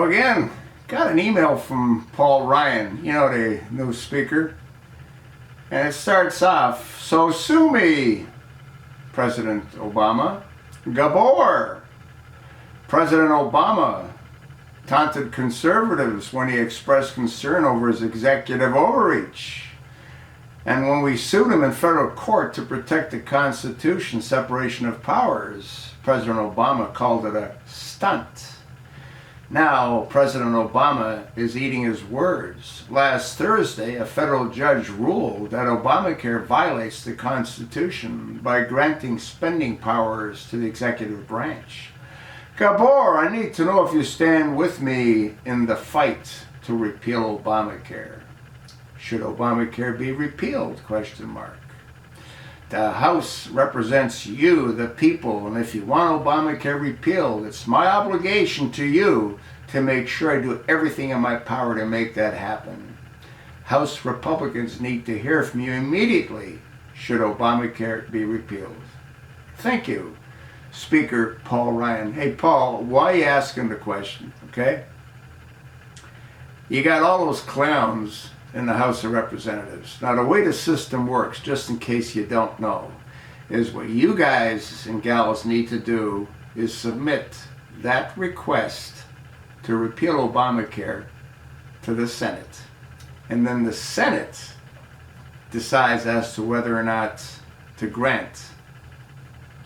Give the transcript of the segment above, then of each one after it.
Hello again. Got an email from Paul Ryan, you know, the new speaker. And it starts off, "So sue me, President Obama. Gabor. President Obama taunted conservatives when he expressed concern over his executive overreach. And when we sued him in federal court to protect the Constitution, separation of powers, President Obama called it a stunt. Now, President Obama is eating his words. Last Thursday, a federal judge ruled that Obamacare violates the Constitution by granting spending powers to the executive branch. Gabor, I need to know if you stand with me in the fight to repeal Obamacare. Should Obamacare be repealed? ? The House represents you, the people, and if you want Obamacare repealed, it's my obligation to you to make sure I do everything in my power to make that happen. House Republicans need to hear from you immediately should Obamacare be repealed. Thank you, Speaker Paul Ryan." Hey, Paul, why are you asking the question, okay? You got all those clowns in the House of Representatives. Now, the way the system works, just in case you don't know, is what you guys and gals need to do is submit that request to repeal Obamacare to the Senate. And then the Senate decides as to whether or not to grant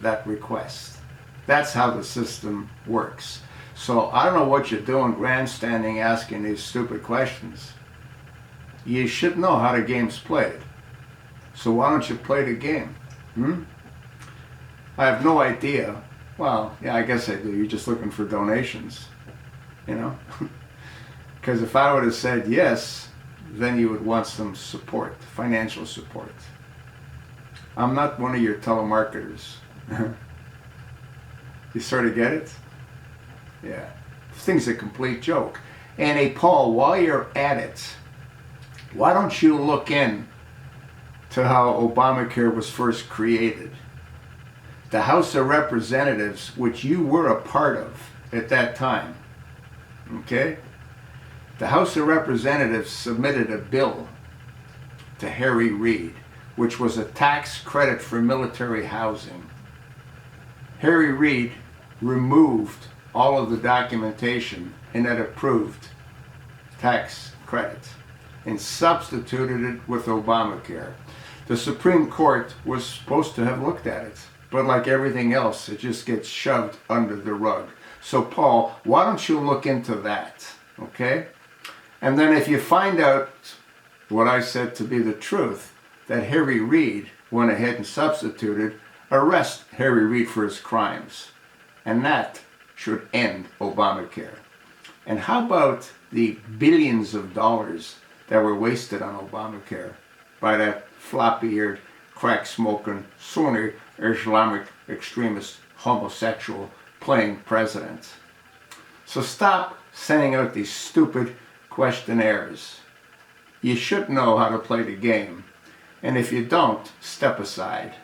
that request. That's how the system works. So I don't know what you're doing grandstanding asking these stupid questions. You should know how the game's played. So why don't you play the game? I have no idea. Well, yeah, I guess I do. You're just looking for donations, you know? Because if I would have said yes, then you would want some support, financial support. I'm not one of your telemarketers. You sort of get it? Yeah. This thing's a complete joke. And hey, Paul, while you're at it, why don't you look in to how Obamacare was first created? The House of Representatives, which you were a part of at that time, okay? The House of Representatives submitted a bill to Harry Reid, which was a tax credit for military housing. Harry Reid removed all of the documentation in that approved tax credit and substituted it with Obamacare. The Supreme Court was supposed to have looked at it, but like everything else, it just gets shoved under the rug. So Paul, why don't you look into that, okay? And then if you find out what I said to be the truth, that Harry Reid went ahead and substituted, arrest Harry Reid for his crimes. And that should end Obamacare. And how about the billions of dollars that were wasted on Obamacare by that floppy-eared, crack-smoking, Sunni Islamic extremist homosexual playing president? So stop sending out these stupid questionnaires. You should know how to play the game. And if you don't, step aside.